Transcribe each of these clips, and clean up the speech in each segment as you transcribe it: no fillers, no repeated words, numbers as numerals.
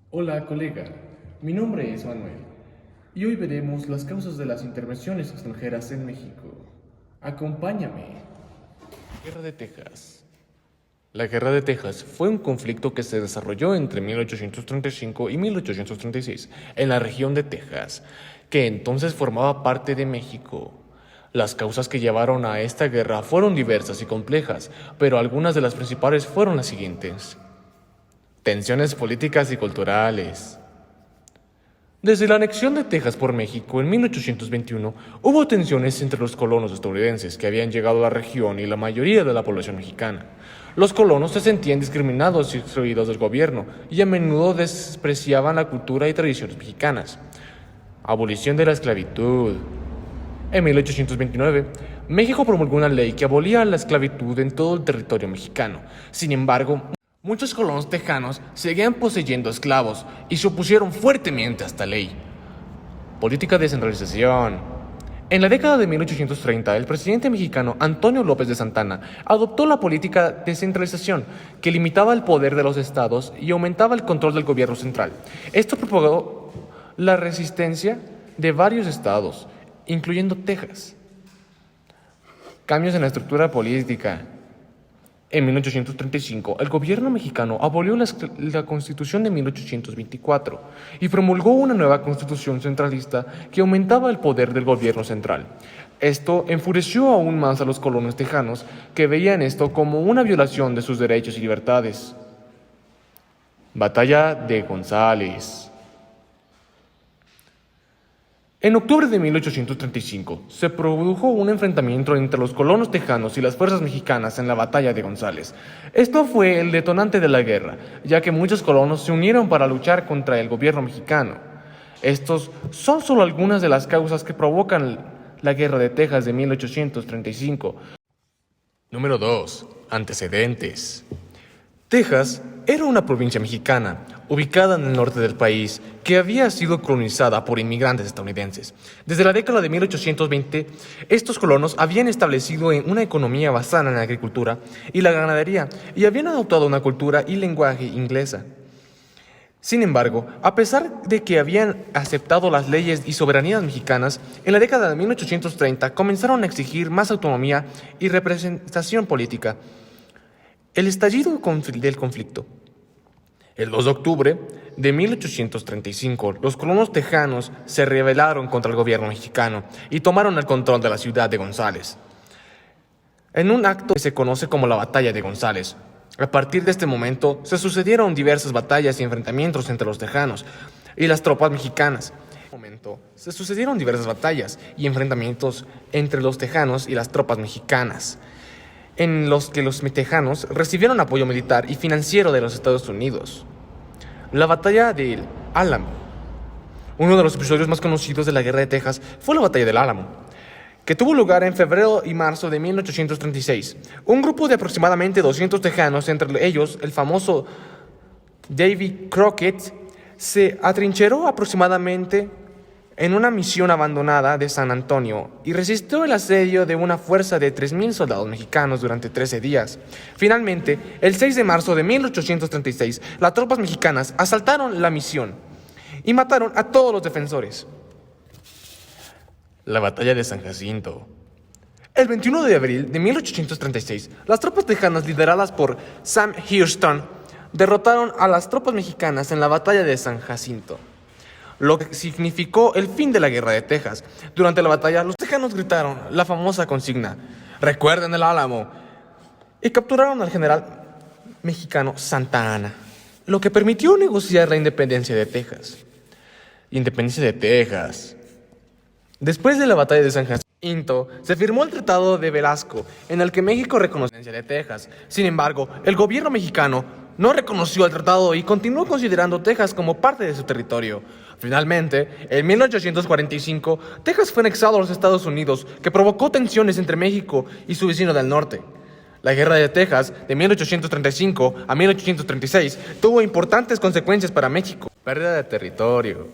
Hola, colega. Mi nombre es Manuel y hoy veremos las causas de las intervenciones extranjeras en México. Acompáñame. Guerra de Texas. La Guerra de Texas fue un conflicto que se desarrolló entre 1835 y 1836 en la región de Texas, que entonces formaba parte de México. Las causas que llevaron a esta guerra fueron diversas y complejas, pero algunas de las principales fueron las siguientes. Tensiones políticas y culturales. Desde la anexión de Texas por México en 1821, hubo tensiones entre los colonos estadounidenses que habían llegado a la región y la mayoría de la población mexicana. Los colonos se sentían discriminados y excluidos del gobierno y a menudo despreciaban la cultura y tradiciones mexicanas. Abolición de la esclavitud. En 1829, México promulgó una ley que abolía la esclavitud en todo el territorio mexicano. Sin embargo, muchos colonos tejanos seguían poseyendo esclavos y se opusieron fuertemente a esta ley. Política de descentralización. En la década de 1830, el presidente mexicano Antonio López de Santana adoptó la política de descentralización que limitaba el poder de los estados y aumentaba el control del gobierno central. Esto propagó la resistencia de varios estados, incluyendo Texas. Cambios en la estructura política. En 1835, el gobierno mexicano abolió la Constitución de 1824 y promulgó una nueva constitución centralista que aumentaba el poder del gobierno central. Esto enfureció aún más a los colonos tejanos, que veían esto como una violación de sus derechos y libertades. Batalla de González. En octubre de 1835 se produjo un enfrentamiento entre los colonos tejanos y las fuerzas mexicanas en la Batalla de González. Esto fue el detonante de la guerra, ya que muchos colonos se unieron para luchar contra el gobierno mexicano. Estos son solo algunas de las causas que provocan la Guerra de Texas de 1835. Número 2. Antecedentes. Texas era una provincia mexicana, ubicada en el norte del país, que había sido colonizada por inmigrantes estadounidenses. Desde la década de 1820, estos colonos habían establecido una economía basada en la agricultura y la ganadería, y habían adoptado una cultura y lenguaje inglesa. Sin embargo, a pesar de que habían aceptado las leyes y soberanías mexicanas, en la década de 1830 comenzaron a exigir más autonomía y representación política. El estallido del conflicto. El 2 de octubre de 1835, los colonos tejanos se rebelaron contra el gobierno mexicano y tomaron el control de la ciudad de González, en un acto que se conoce como la Batalla de González. A partir de este momento, se sucedieron diversas batallas y enfrentamientos entre los tejanos y las tropas mexicanas. Se sucedieron diversas batallas y enfrentamientos entre los tejanos y las tropas mexicanas, en los que los tejanos recibieron apoyo militar y financiero de los Estados Unidos. La Batalla del Álamo. Uno de los episodios más conocidos de la Guerra de Texas fue la Batalla del Álamo, que tuvo lugar en febrero y marzo de 1836. Un grupo de aproximadamente 200 tejanos, entre ellos el famoso Davy Crockett, se atrincheró aproximadamente en una misión abandonada de San Antonio y resistió el asedio de una fuerza de 3,000 soldados mexicanos durante 13 días. Finalmente, el 6 de marzo de 1836, las tropas mexicanas asaltaron la misión y mataron a todos los defensores. La Batalla de San Jacinto. El 21 de abril de 1836, las tropas tejanas lideradas por Sam Houston derrotaron a las tropas mexicanas en la Batalla de San Jacinto, lo que significó el fin de la Guerra de Texas. Durante la batalla, los tejanos gritaron la famosa consigna: "¡Recuerden el Álamo!", y capturaron al general mexicano Santa Anna, lo que permitió negociar la independencia de Texas. Independencia de Texas. Después de la Batalla de San Jacinto, se firmó el Tratado de Velasco, en el que México reconoció la independencia de Texas. Sin embargo, el gobierno mexicano no reconoció el tratado y continuó considerando Texas como parte de su territorio. Finalmente, en 1845, Texas fue anexado a los Estados Unidos, que provocó tensiones entre México y su vecino del norte. La Guerra de Texas, de 1835 a 1836, tuvo importantes consecuencias para México. Pérdida de territorio.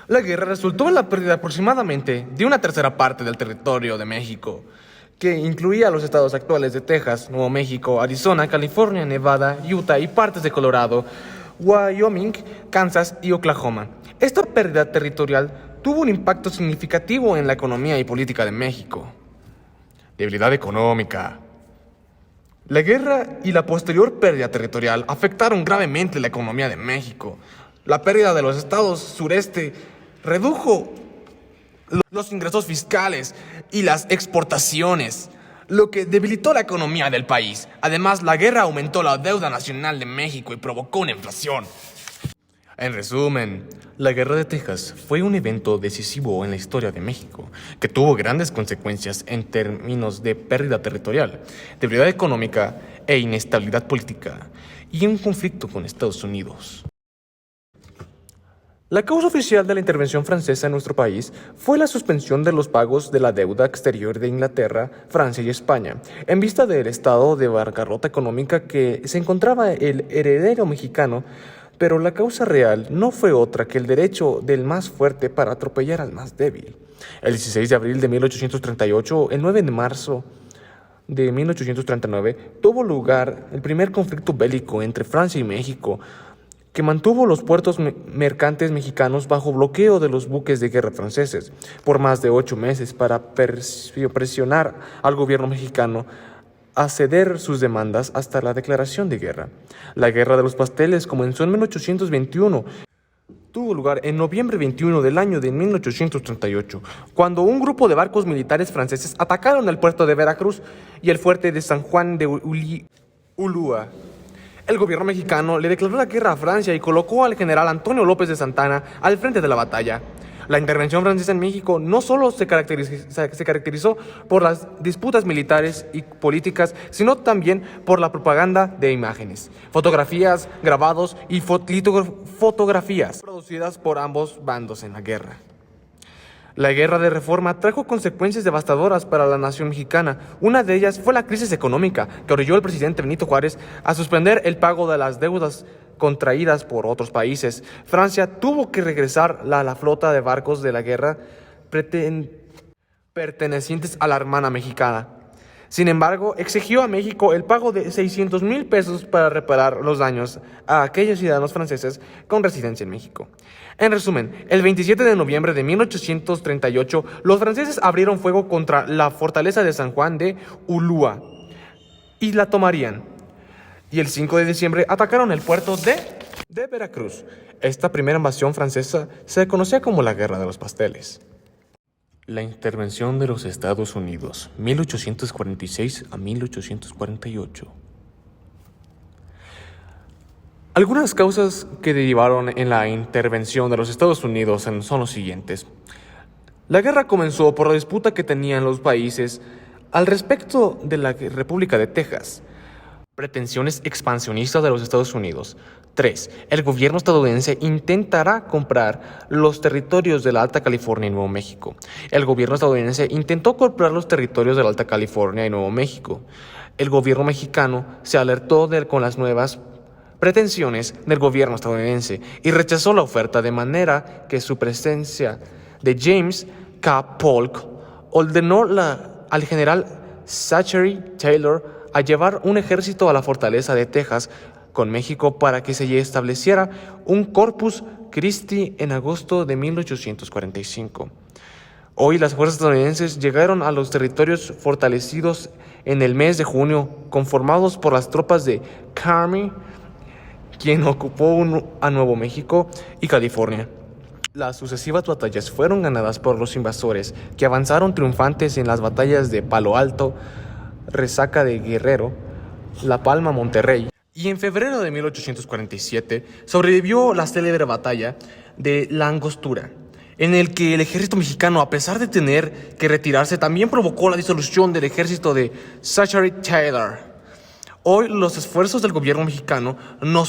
La guerra resultó en la pérdida aproximadamente de una tercera parte del territorio de México, que incluía los estados actuales de Texas, Nuevo México, Arizona, California, Nevada, Utah y partes de Colorado. Wyoming, Kansas y Oklahoma. Esta pérdida territorial tuvo un impacto significativo en la economía y política de México. Debilidad económica. La guerra y la posterior pérdida territorial afectaron gravemente la economía de México. La pérdida de los estados sureste redujo los ingresos fiscales y las exportaciones, lo que debilitó la economía del país. Además, la guerra aumentó la deuda nacional de México y provocó una inflación. En resumen, la Guerra de Texas fue un evento decisivo en la historia de México, que tuvo grandes consecuencias en términos de pérdida territorial, debilidad económica e inestabilidad política, y un conflicto con Estados Unidos. La causa oficial de la intervención francesa en nuestro país fue la suspensión de los pagos de la deuda exterior de Inglaterra, Francia y España, en vista del estado de bancarrota económica que se encontraba el heredero mexicano, pero la causa real no fue otra que el derecho del más fuerte para atropellar al más débil. El 16 de abril de 1838, el 9 de marzo de 1839, tuvo lugar el primer conflicto bélico entre Francia y México, que mantuvo los puertos mercantes mexicanos bajo bloqueo de los buques de guerra franceses por más de 8 meses para presionar al gobierno mexicano a ceder sus demandas hasta la declaración de guerra. La Guerra de los Pasteles comenzó en 1821. Tuvo lugar en noviembre 21 del año de 1838, cuando un grupo de barcos militares franceses atacaron el puerto de Veracruz y el fuerte de San Juan de Ulúa. El gobierno mexicano le declaró la guerra a Francia y colocó al general Antonio López de Santa Anna al frente de la batalla. La intervención francesa en México no solo se caracterizó por las disputas militares y políticas, sino también por la propaganda de imágenes, fotografías, grabados y fotografías producidas por ambos bandos en la guerra. La guerra de reforma trajo consecuencias devastadoras para la nación mexicana. Una de ellas fue la crisis económica que orilló al presidente Benito Juárez a suspender el pago de las deudas contraídas por otros países. Francia tuvo que regresar la flota de barcos de la guerra pertenecientes a la Armada Mexicana. Sin embargo, exigió a México el pago de 600,000 pesos para reparar los daños a aquellos ciudadanos franceses con residencia en México. En resumen, el 27 de noviembre de 1838, los franceses abrieron fuego contra la fortaleza de San Juan de Ulúa y la tomarían. Y el 5 de diciembre atacaron el puerto de Veracruz. Esta primera invasión francesa se conocía como la Guerra de los Pasteles. La intervención de los Estados Unidos, 1846 a 1848. Algunas causas que derivaron en la intervención de los Estados Unidos son los siguientes. La guerra comenzó por la disputa que tenían los países al respecto de la República de Texas. Pretensiones expansionistas de los Estados Unidos. 3. El gobierno estadounidense intentará comprar los territorios de la Alta California y Nuevo México. El gobierno estadounidense intentó comprar los territorios de la Alta California y Nuevo México. El gobierno mexicano se alertó con las nuevas pretensiones del gobierno estadounidense y rechazó la oferta, de manera que su presencia de James K. Polk ordenó al general Zachary Taylor a llevar un ejército a la fortaleza de Texas con México para que se estableciera un Corpus Christi en agosto de 1845. Hoy las fuerzas estadounidenses llegaron a los territorios fortalecidos en el mes de junio, conformados por las tropas de Kearny, quien ocupó a Nuevo México y California. Las sucesivas batallas fueron ganadas por los invasores, que avanzaron triunfantes en las batallas de Palo Alto, Resaca de Guerrero, La Palma, Monterrey. Y en febrero de 1847 sobrevivió la célebre batalla de La Angostura, en el que el ejército mexicano, a pesar de tener que retirarse, también provocó la disolución del ejército de Zachary Taylor. Hoy los esfuerzos del gobierno mexicano no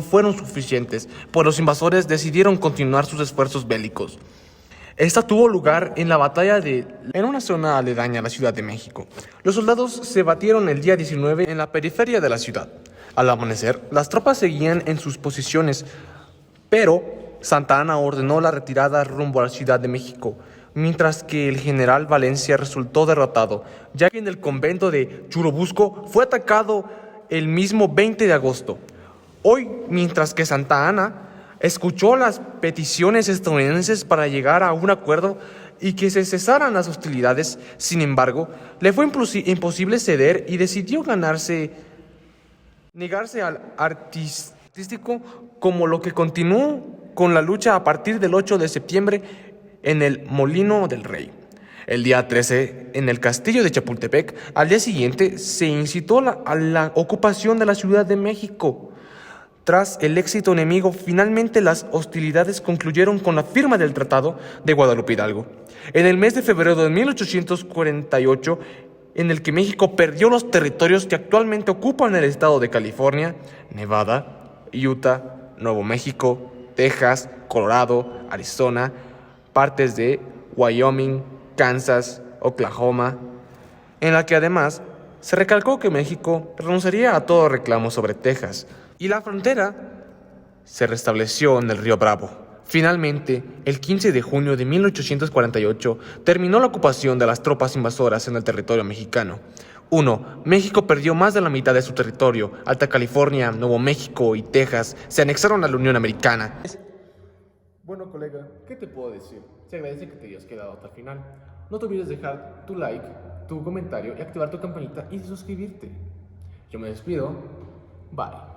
fueron suficientes, pues los invasores decidieron continuar sus esfuerzos bélicos. Esta tuvo lugar en en una zona aledaña a la Ciudad de México. Los soldados se batieron el día 19 en la periferia de la ciudad. Al amanecer, las tropas seguían en sus posiciones, pero Santa Anna ordenó la retirada rumbo a la Ciudad de México, mientras que el general Valencia resultó derrotado, ya que en el convento de Churubusco fue atacado el mismo 20 de agosto. Hoy, mientras que Santa Anna escuchó las peticiones estadounidenses para llegar a un acuerdo y que se cesaran las hostilidades, sin embargo, le fue imposible ceder y decidió negarse al artístico, como lo que continuó con la lucha a partir del 8 de septiembre en el Molino del Rey. El día 13, en el castillo de Chapultepec, al día siguiente, se incitó a la ocupación de la Ciudad de México. Tras el éxito enemigo, finalmente las hostilidades concluyeron con la firma del Tratado de Guadalupe Hidalgo. En el mes de febrero de 1848, en el que México perdió los territorios que actualmente ocupan el estado de California, Nevada, Utah, Nuevo México, Texas, Colorado, Arizona, partes de Wyoming, Kansas, Oklahoma, en la que además se recalcó que México renunciaría a todo reclamo sobre Texas y la frontera se restableció en el río Bravo. Finalmente, el 15 de junio de 1848 terminó la ocupación de las tropas invasoras en el territorio mexicano. 1. México perdió más de la mitad de su territorio. Alta California, Nuevo México y Texas se anexaron a la Unión Americana. Bueno, colega, ¿qué te puedo decir? Se agradece que te hayas quedado hasta el final. No te olvides dejar tu like, tu comentario y activar tu campanita y suscribirte. Yo me despido. Bye.